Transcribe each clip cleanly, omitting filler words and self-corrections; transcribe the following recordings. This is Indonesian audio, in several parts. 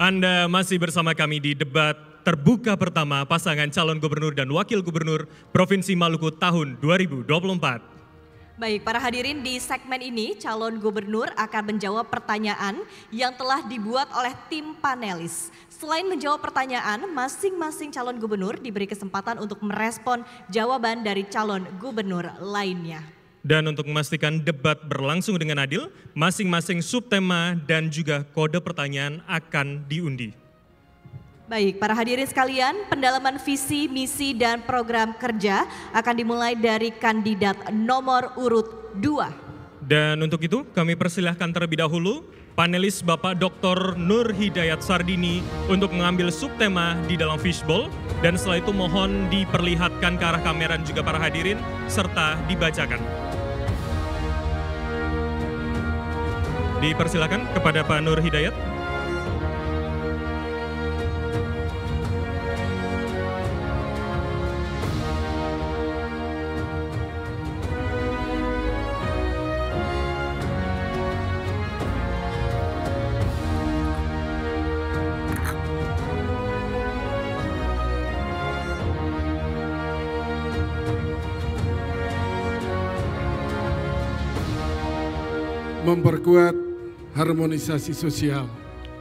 Anda masih bersama kami di debat terbuka pertama pasangan calon gubernur dan wakil gubernur Provinsi Maluku tahun 2024. Baik, para hadirin, di segmen ini calon gubernur akan menjawab pertanyaan yang telah dibuat oleh tim panelis. Selain menjawab pertanyaan, masing-masing calon gubernur diberi kesempatan untuk merespon jawaban dari calon gubernur lainnya. Dan untuk memastikan debat berlangsung dengan adil, masing-masing subtema dan juga kode pertanyaan akan diundi. Baik, para hadirin sekalian, pendalaman visi, misi, dan program kerja akan dimulai dari kandidat nomor urut 2. Dan untuk itu kami persilahkan terlebih dahulu panelis Bapak Dr. Nur Hidayat Sardini untuk mengambil subtema di dalam fishbowl. Dan setelah itu mohon diperlihatkan ke arah kamera dan juga para hadirin serta dibacakan. Dipersilakan kepada Pak Nur Hidayat. Memperkuat harmonisasi sosial.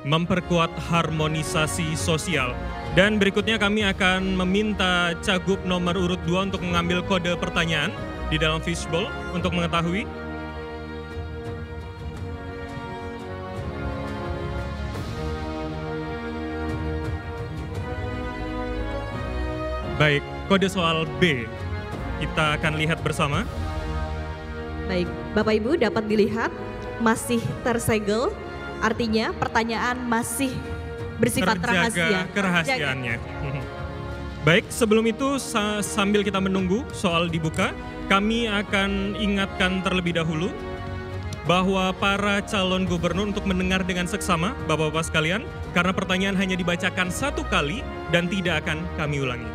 Memperkuat harmonisasi sosial. Dan berikutnya kami akan meminta Cagup nomor urut 2 untuk mengambil kode pertanyaan di dalam fishbowl untuk mengetahui. Baik, kode soal B. Kita akan lihat bersama. Baik, Bapak Ibu dapat dilihat masih tersegel, artinya pertanyaan masih bersifat rahasia. Kerahasiaannya. Baik, sebelum itu sambil kita menunggu soal dibuka, kami akan ingatkan terlebih dahulu bahwa para calon gubernur untuk mendengar dengan seksama, Bapak-Bapak sekalian, karena pertanyaan hanya dibacakan satu kali dan tidak akan kami ulangi.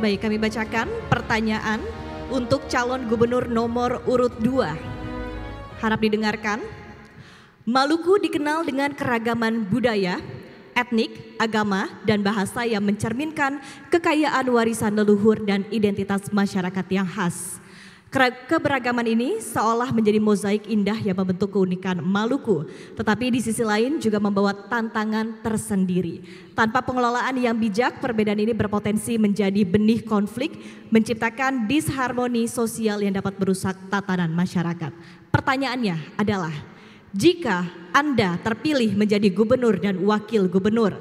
Baik, kami bacakan pertanyaan untuk calon gubernur nomor urut 2. Harap didengarkan. Maluku dikenal dengan keragaman budaya, etnik, agama, dan bahasa yang mencerminkan kekayaan warisan leluhur dan identitas masyarakat yang khas. Keberagaman ini seolah menjadi mozaik indah yang membentuk keunikan Maluku, tetapi di sisi lain juga membawa tantangan tersendiri. Tanpa pengelolaan yang bijak, perbedaan ini berpotensi menjadi benih konflik, menciptakan disharmoni sosial yang dapat merusak tatanan masyarakat. Pertanyaannya adalah, jika Anda terpilih menjadi gubernur dan wakil gubernur,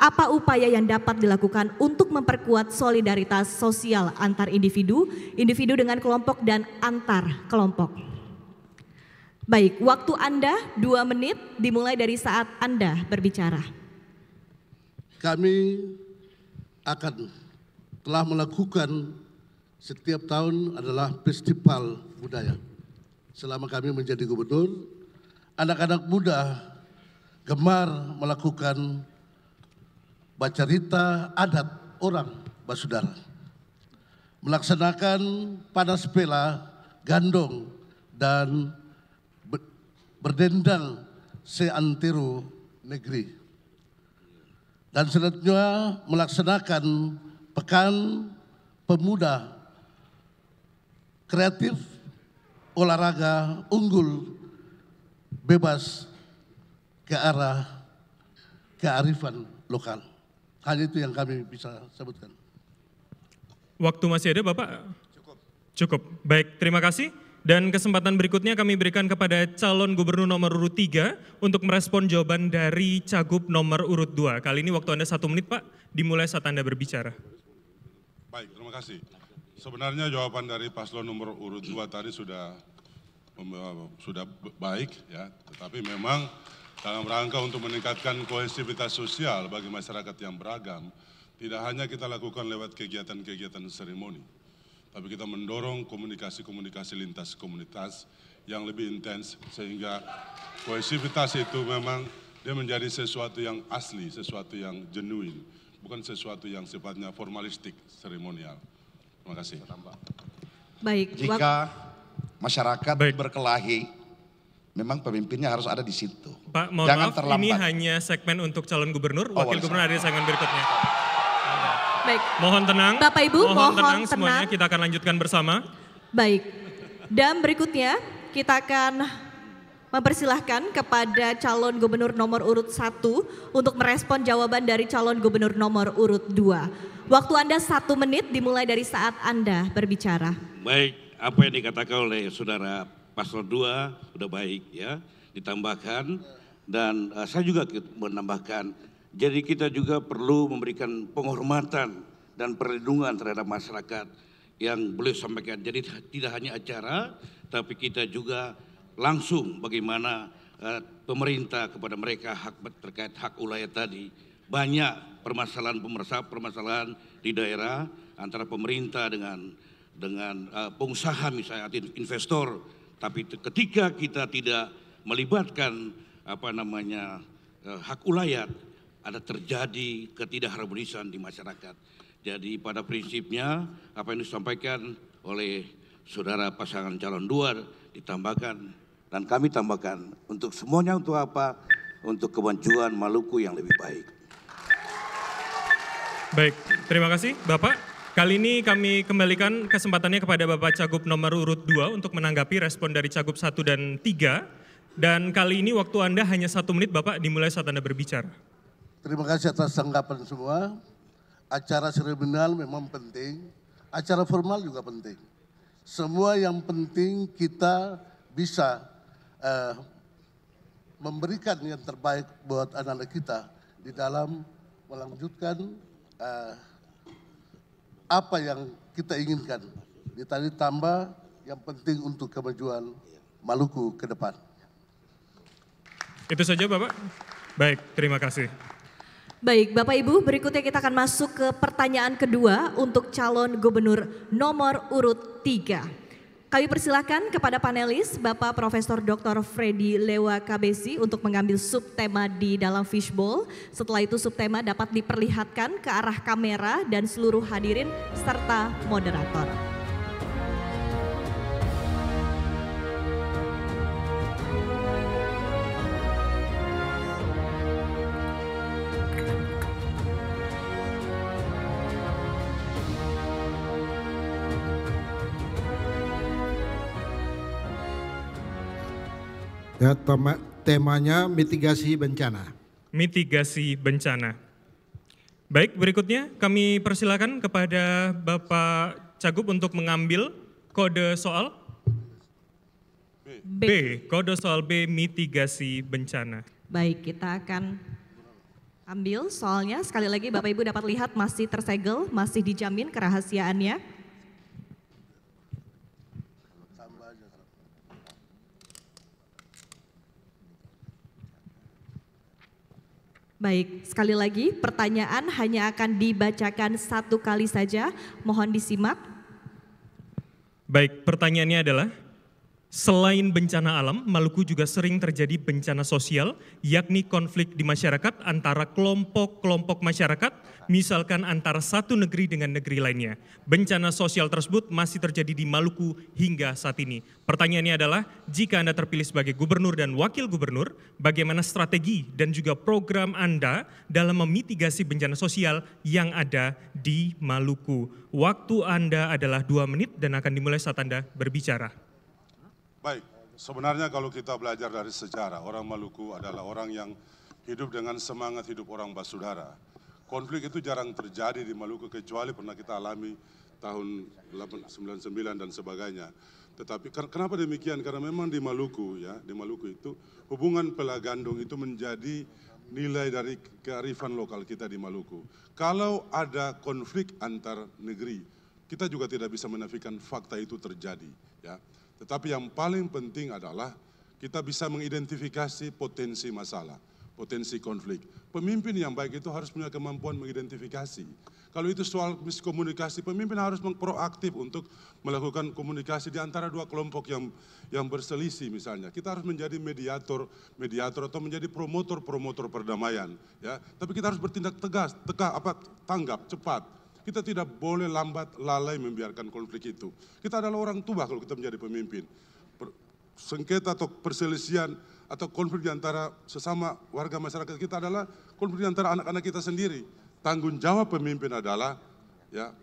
apa upaya yang dapat dilakukan untuk memperkuat solidaritas sosial antar individu, individu dengan kelompok, dan antar kelompok? Baik, waktu Anda 2 menit dimulai dari saat Anda berbicara. Kami telah melakukan setiap tahun adalah festival budaya. Selama kami menjadi gubernur, anak-anak muda gemar melakukan bacarita adat orang Basudara, melaksanakan panas pela, gandong, dan berdendang seantero negeri. Dan selanjutnya melaksanakan pekan pemuda kreatif, olahraga unggul, bebas ke arah kearifan lokal. Hanya itu yang kami bisa sebutkan. Waktu masih ada, Bapak? Cukup. Baik, terima kasih. Dan kesempatan berikutnya kami berikan kepada calon gubernur nomor urut 3 untuk merespon jawaban dari Cagup nomor urut 2. Kali ini waktu Anda 1 menit, Pak, dimulai saat Anda berbicara. Baik, terima kasih. Sebenarnya jawaban dari paslon nomor urut 2 tadi sudah baik, ya. Tetapi memang dalam rangka untuk meningkatkan kohesivitas sosial bagi masyarakat yang beragam, tidak hanya kita lakukan lewat kegiatan-kegiatan seremoni, tapi kita mendorong komunikasi-komunikasi lintas komunitas yang lebih intens, sehingga kohesivitas itu memang dia menjadi sesuatu yang asli, sesuatu yang genuine, bukan sesuatu yang sifatnya formalistik, seremonial. Terima kasih. Baik. Jika masyarakat berkelahi, memang pemimpinnya harus ada di situ. Pak, mohon Jangan maaf, terlambat. ini hanya segmen untuk calon gubernur, wakil gubernur ada di segmen berikutnya. Baik, Mohon tenang. Bapak Ibu, mohon tenang tenang. semuanya, kita akan lanjutkan bersama. baik. Dan berikutnya kita akan mempersilahkan kepada calon gubernur nomor urut 1 untuk merespon jawaban dari calon gubernur nomor urut 2. Waktu Anda 1 menit dimulai dari saat Anda berbicara. Baik, apa yang dikatakan oleh saudara Paslon 2 sudah baik ya, ditambahkan dan saya juga menambahkan, jadi kita juga perlu memberikan penghormatan dan perlindungan terhadap masyarakat yang boleh sampaikan. Jadi tidak hanya acara, tapi kita juga langsung bagaimana pemerintah kepada mereka terkait hak ulayat tadi. Banyak permasalahan di daerah antara pemerintah dengan pengusaha misalnya investor, tapi ketika kita tidak melibatkan hak ulayat, ada terjadi ketidakharmonisan di masyarakat. Jadi pada prinsipnya apa yang disampaikan oleh saudara pasangan calon 2 ditambahkan dan kami tambahkan untuk semuanya, untuk apa? Untuk kemajuan Maluku yang lebih baik. Baik, terima kasih Bapak. Kali ini kami kembalikan kesempatannya kepada Bapak Cagup nomor urut 2 untuk menanggapi respon dari Cagup 1 dan 3. Dan kali ini waktu Anda hanya 1 menit Bapak, dimulai saat Anda berbicara. Terima kasih atas tanggapan semua. Acara seremonial memang penting, acara formal juga penting. Semua yang penting kita bisa memberikan yang terbaik buat anak-anak kita di dalam melanjutkan apa yang kita inginkan. Tadi tambah yang penting untuk kemajuan Maluku ke depan. Itu saja Bapak. Baik, terima kasih. Baik, Bapak Ibu, berikutnya kita akan masuk ke pertanyaan kedua untuk calon gubernur nomor urut 3. Kami persilakan kepada panelis Bapak Profesor Dr. Freddy Lewa Kabesi untuk mengambil subtema di dalam fishbowl. Setelah itu subtema dapat diperlihatkan ke arah kamera dan seluruh hadirin serta moderator. Ya, temanya mitigasi bencana. Mitigasi bencana. Baik, berikutnya kami persilakan kepada Bapak Cagup untuk mengambil kode soal B. Kode soal B, mitigasi bencana. Baik, kita akan ambil soalnya. Sekali lagi Bapak Ibu dapat lihat masih tersegel, masih dijamin kerahasiaannya. Baik, sekali lagi pertanyaan hanya akan dibacakan 1 kali saja, mohon disimak. Baik, pertanyaannya adalah, selain bencana alam, Maluku juga sering terjadi bencana sosial, yakni konflik di masyarakat antara kelompok-kelompok masyarakat, misalkan antara satu negeri dengan negeri lainnya. Bencana sosial tersebut masih terjadi di Maluku hingga saat ini. Pertanyaannya adalah, jika Anda terpilih sebagai gubernur dan wakil gubernur, bagaimana strategi dan juga program Anda dalam memitigasi bencana sosial yang ada di Maluku? Waktu Anda adalah 2 menit dan akan dimulai saat Anda berbicara. Baik, sebenarnya kalau kita belajar dari sejarah, orang Maluku adalah orang yang hidup dengan semangat hidup orang basudara. Konflik itu jarang terjadi di Maluku kecuali pernah kita alami tahun 99 dan sebagainya. Tetapi kenapa demikian? Karena memang di Maluku itu hubungan pelagandung itu menjadi nilai dari kearifan lokal kita di Maluku. Kalau ada konflik antar negeri, kita juga tidak bisa menafikan fakta itu terjadi, ya. Tetapi yang paling penting adalah kita bisa mengidentifikasi potensi masalah, potensi konflik. Pemimpin yang baik itu harus punya kemampuan mengidentifikasi. Kalau itu soal miskomunikasi, pemimpin harus proaktif untuk melakukan komunikasi di antara dua kelompok yang berselisih misalnya. Kita harus menjadi mediator atau menjadi promotor perdamaian, ya. Tapi kita harus bertindak tegas, tanggap, cepat. Kita tidak boleh lambat lalai membiarkan konflik itu. Kita adalah orang tua kalau kita menjadi pemimpin. Sengketa atau perselisihan atau konflik di antara sesama warga masyarakat kita adalah konflik di antara anak-anak kita sendiri. Tanggung jawab pemimpin adalah ya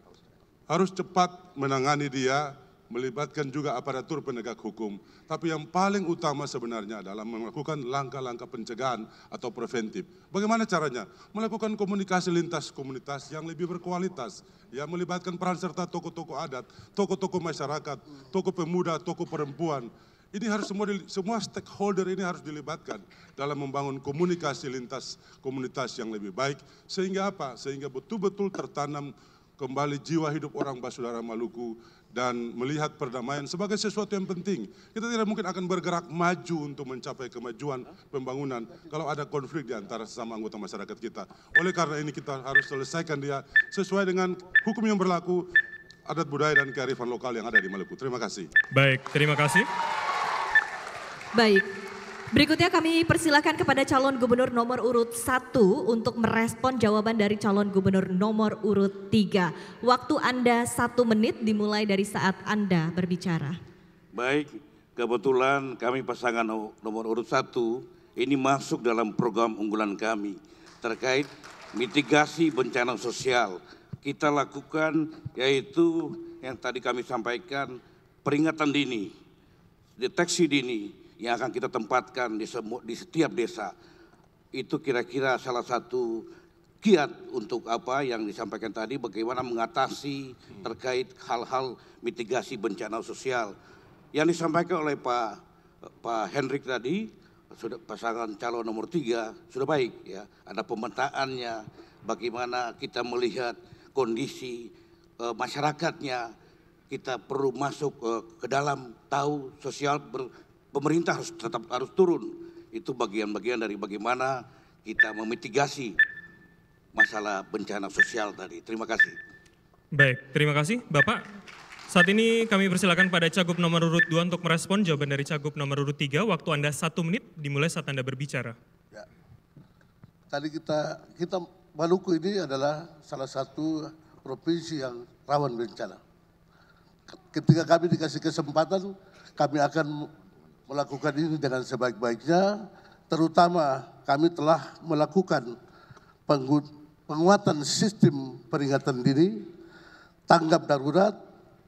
harus cepat menangani dia, melibatkan juga aparatur penegak hukum. Tapi yang paling utama sebenarnya adalah melakukan langkah-langkah pencegahan atau preventif. Bagaimana caranya? Melakukan komunikasi lintas komunitas yang lebih berkualitas. Ya, melibatkan peran serta tokoh-tokoh adat, tokoh-tokoh masyarakat, tokoh pemuda, tokoh perempuan. Ini harus semua stakeholder ini harus dilibatkan dalam membangun komunikasi lintas komunitas yang lebih baik. Sehingga apa? Sehingga betul-betul tertanam kembali jiwa hidup orang Basudara Maluku dan melihat perdamaian sebagai sesuatu yang penting. Kita tidak mungkin akan bergerak maju untuk mencapai kemajuan pembangunan kalau ada konflik di antara sesama anggota masyarakat kita. Oleh karena ini kita harus selesaikan dia sesuai dengan hukum yang berlaku, adat budaya dan kearifan lokal yang ada di Maluku. Terima kasih. Baik, terima kasih. Baik, berikutnya kami persilakan kepada calon gubernur nomor urut 1 untuk merespon jawaban dari calon gubernur nomor urut 3. Waktu Anda 1 menit dimulai dari saat Anda berbicara. Baik, kebetulan kami pasangan nomor urut 1 ini masuk dalam program unggulan kami terkait mitigasi bencana sosial. Kita lakukan yaitu yang tadi kami sampaikan, peringatan dini, deteksi dini, yang akan kita tempatkan di setiap desa. Itu kira-kira salah satu kiat untuk apa yang disampaikan tadi, bagaimana mengatasi terkait hal-hal mitigasi bencana sosial. Yang disampaikan oleh Pak Hendrik tadi, sudah pasangan calon nomor 3, sudah baik ya. Ada pemetaannya, bagaimana kita melihat kondisi masyarakatnya, kita perlu masuk ke dalam tahu sosial pemerintah harus turun. Itu bagian-bagian dari bagaimana kita memitigasi masalah bencana sosial tadi. Terima kasih. Baik, terima kasih Bapak. Saat ini kami persilakan pada Cagup nomor urut 2 untuk merespon jawaban dari Cagup nomor urut 3. Waktu Anda 1 menit dimulai saat Anda berbicara. Ya. Tadi kita Maluku ini adalah salah satu provinsi yang rawan bencana. Ketika kami dikasih kesempatan, kami akan melakukan ini dengan sebaik-baiknya, terutama kami telah melakukan penguatan sistem peringatan dini, tanggap darurat,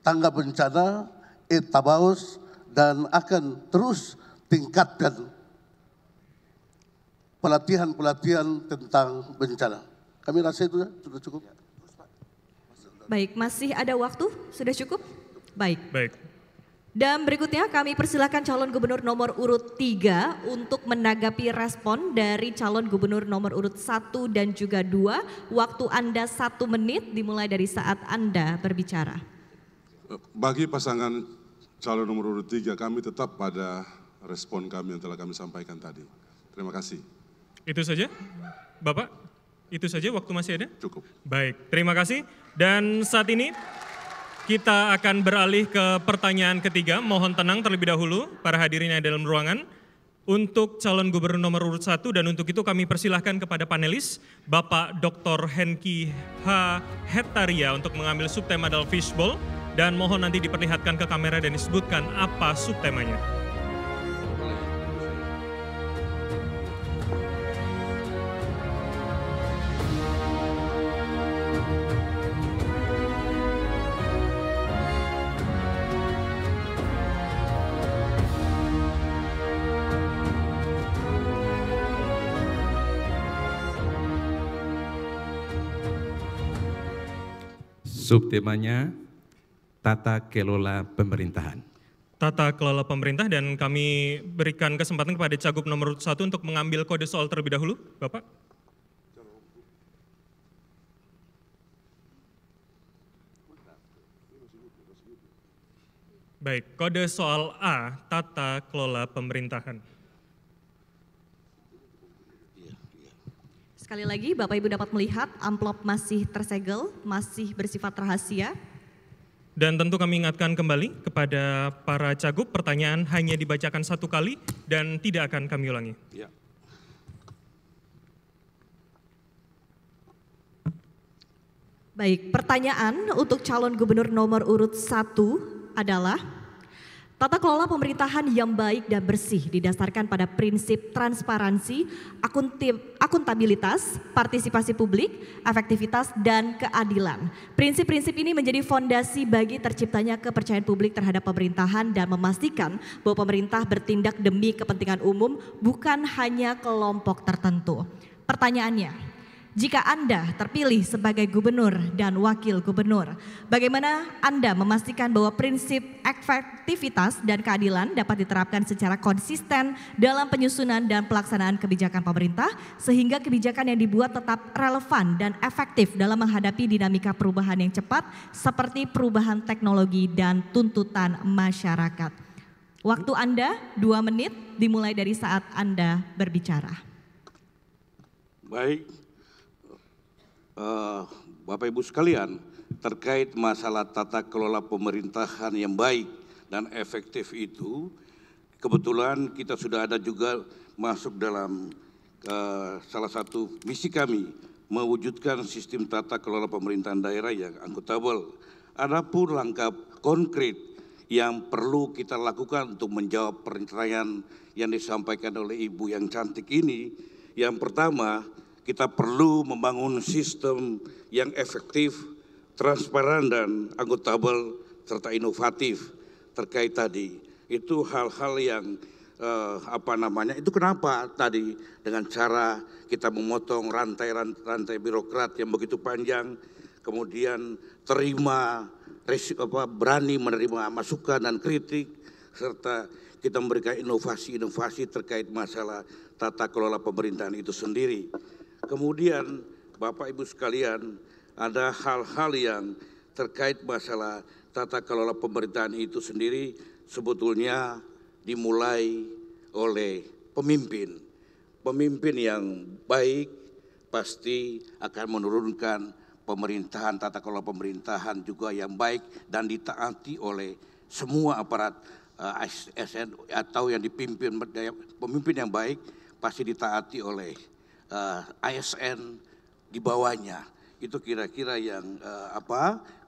tanggap bencana, tabaus, dan akan terus tingkatkan pelatihan-pelatihan tentang bencana. Kami rasa itu sudah cukup. Baik, masih ada waktu? Sudah cukup? Baik. Baik. Dan berikutnya kami persilakan calon gubernur nomor urut 3 untuk menanggapi respon dari calon gubernur nomor urut 1 dan juga 2. Waktu Anda 1 menit dimulai dari saat Anda berbicara. Bagi pasangan calon nomor urut 3, kami tetap pada respon kami yang telah kami sampaikan tadi. Terima kasih. Itu saja Bapak? Itu saja, waktu masih ada? Cukup. Baik, terima kasih. Dan saat ini kita akan beralih ke pertanyaan ketiga. Mohon tenang terlebih dahulu para hadirin yang ada dalam ruangan. Untuk calon gubernur nomor urut 1 dan untuk itu kami persilahkan kepada panelis Bapak Dr. Henki H. Hetaria untuk mengambil subtema adalah fishbowl dan mohon nanti diperlihatkan ke kamera dan disebutkan apa subtemanya. Subtemanya tata kelola pemerintahan. Tata kelola pemerintah dan kami berikan kesempatan kepada Cagup nomor 1 untuk mengambil kode soal terlebih dahulu, Bapak. Baik, kode soal A, tata kelola pemerintahan. Sekali lagi Bapak Ibu dapat melihat amplop masih tersegel, masih bersifat rahasia. Dan tentu kami ingatkan kembali kepada para cagup, pertanyaan hanya dibacakan 1 kali dan tidak akan kami ulangi. Ya. Baik, pertanyaan untuk calon gubernur nomor urut 1 adalah, Tata kelola pemerintahan yang baik dan bersih didasarkan pada prinsip transparansi, akuntabilitas, partisipasi publik, efektivitas, dan keadilan. Prinsip-prinsip ini menjadi fondasi bagi terciptanya kepercayaan publik terhadap pemerintahan dan memastikan bahwa pemerintah bertindak demi kepentingan umum, bukan hanya kelompok tertentu. Pertanyaannya, jika Anda terpilih sebagai gubernur dan wakil gubernur, bagaimana Anda memastikan bahwa prinsip efektivitas dan keadilan dapat diterapkan secara konsisten dalam penyusunan dan pelaksanaan kebijakan pemerintah, sehingga kebijakan yang dibuat tetap relevan dan efektif dalam menghadapi dinamika perubahan yang cepat seperti perubahan teknologi dan tuntutan masyarakat? Waktu Anda 2 menit dimulai dari saat Anda berbicara. Baik. Bapak Ibu sekalian, terkait masalah tata kelola pemerintahan yang baik dan efektif itu, kebetulan kita sudah ada juga masuk dalam salah satu misi kami, mewujudkan sistem tata kelola pemerintahan daerah yang akuntabel. Adapun langkah konkret yang perlu kita lakukan untuk menjawab pertanyaan yang disampaikan oleh Ibu yang cantik ini, yang pertama, kita perlu membangun sistem yang efektif, transparan dan akuntabel serta inovatif terkait tadi. Itu hal-hal yang itu kenapa tadi dengan cara kita memotong rantai birokrat yang begitu panjang, kemudian berani menerima masukan dan kritik, serta kita memberikan inovasi-inovasi terkait masalah tata kelola pemerintahan itu sendiri. Kemudian Bapak Ibu sekalian, ada hal-hal yang terkait masalah tata kelola pemerintahan itu sendiri sebetulnya dimulai oleh pemimpin. Pemimpin yang baik pasti akan menurunkan pemerintahan, tata kelola pemerintahan juga yang baik dan ditaati oleh semua aparat ASN atau yang dipimpin. Pemimpin yang baik pasti ditaati oleh ASN di bawahnya. Itu kira-kira yang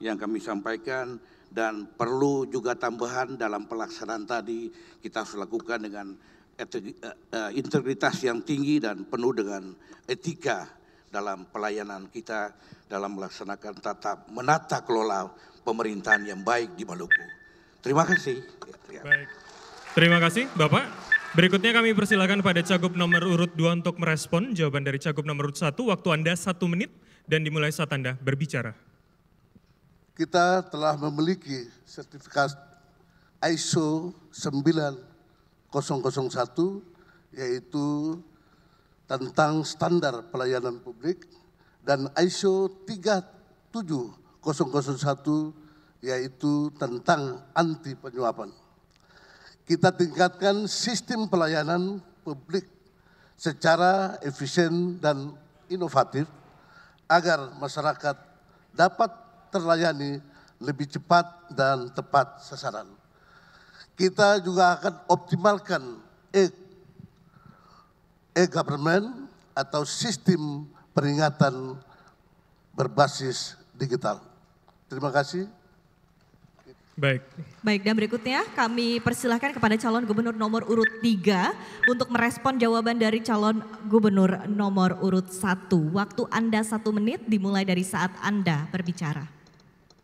yang kami sampaikan, dan perlu juga tambahan dalam pelaksanaan tadi kita harus lakukan dengan integritas yang tinggi dan penuh dengan etika dalam pelayanan kita dalam melaksanakan menata kelola pemerintahan yang baik di Maluku. Terima kasih. Baik. Terima kasih Bapak. Berikutnya kami persilakan pada Cagup nomor urut 2 untuk merespon jawaban dari Cagup nomor urut 1. Waktu Anda 1 menit dan dimulai saat Anda berbicara. Kita telah memiliki sertifikat ISO 9001 yaitu tentang standar pelayanan publik, dan ISO 37001 yaitu tentang anti penyuapan. Kita tingkatkan sistem pelayanan publik secara efisien dan inovatif agar masyarakat dapat terlayani lebih cepat dan tepat sasaran. Kita juga akan optimalkan e-government atau sistem peringatan berbasis digital. Terima kasih. Baik, dan berikutnya kami persilahkan kepada calon gubernur nomor urut 3 untuk merespon jawaban dari calon gubernur nomor urut 1. Waktu Anda 1 menit dimulai dari saat Anda berbicara.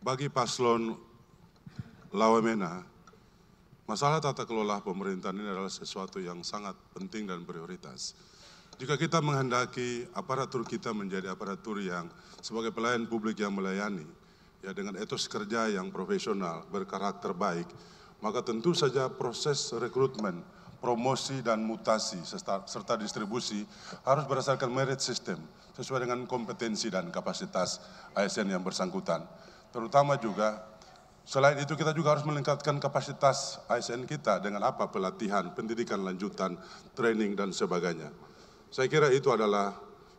Bagi paslon Lawemena, masalah tata kelola pemerintahan ini adalah sesuatu yang sangat penting dan prioritas. Jika kita menghendaki aparatur kita menjadi aparatur yang sebagai pelayan publik yang melayani, ya dengan etos kerja yang profesional, berkarakter baik, maka tentu saja proses rekrutmen, promosi dan mutasi serta distribusi harus berdasarkan merit system sesuai dengan kompetensi dan kapasitas ASN yang bersangkutan. Terutama juga selain itu kita juga harus meningkatkan kapasitas ASN kita dengan pelatihan, pendidikan lanjutan, training dan sebagainya. Saya kira itu adalah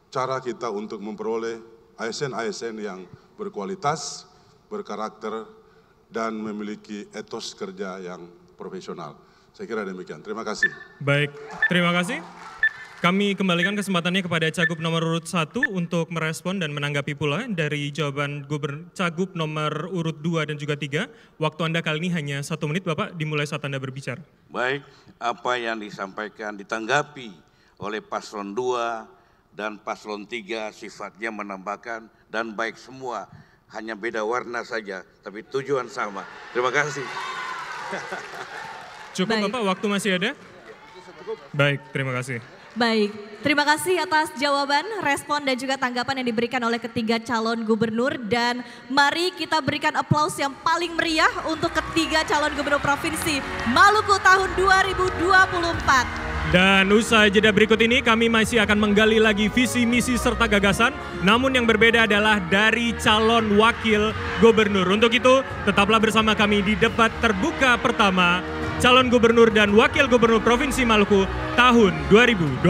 cara kita untuk memperoleh ASN-ASN yang berkualitas, berkarakter, dan memiliki etos kerja yang profesional. Saya kira demikian. Terima kasih. Baik, terima kasih. Kami kembalikan kesempatannya kepada Cagup nomor urut 1 untuk merespon dan menanggapi pula dari jawaban Cagup nomor urut 2 dan juga 3. Waktu Anda kali ini hanya 1 menit, Bapak, dimulai saat Anda berbicara. Baik, apa yang disampaikan ditanggapi oleh paslon 2 dan paslon 3 sifatnya menambahkan dan baik semua, hanya beda warna saja, tapi tujuan sama. Terima kasih. Cukup Baik. Bapak, waktu masih ada? Baik, terima kasih. Baik, terima kasih atas jawaban, respon dan juga tanggapan yang diberikan oleh ketiga calon gubernur. Dan mari kita berikan aplaus yang paling meriah untuk ketiga calon gubernur Provinsi Maluku tahun 2024. Dan usai jeda berikut ini kami masih akan menggali lagi visi, misi, serta gagasan. Namun yang berbeda adalah dari calon wakil gubernur. Untuk itu tetaplah bersama kami di debat terbuka pertama calon gubernur dan wakil gubernur Provinsi Maluku tahun 2024.